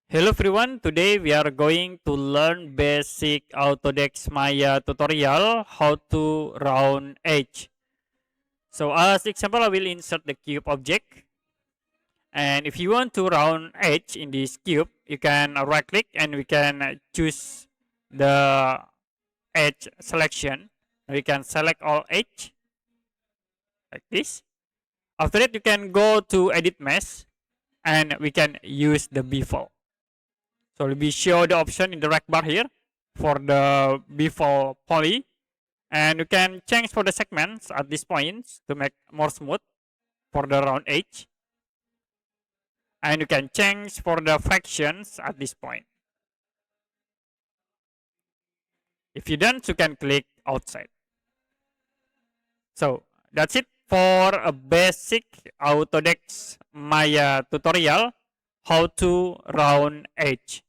Hello everyone, today we are going to learn basic Autodesk Maya tutorial how to round edge. So as example, I will insert the cube object, and if you want to round edge in this cube, you can right click and we can choose the edge selection. We can select all edge like this. After that, you can go to edit mesh and we can use the bevel. So we show the option in the right bar here for the bevel poly, and you can change for the segments at this point to make more smooth for the round edge, and you can change for the fractions at this point. If you don't, you can click outside. So that's it for a basic Autodesk Maya tutorial how to round edge.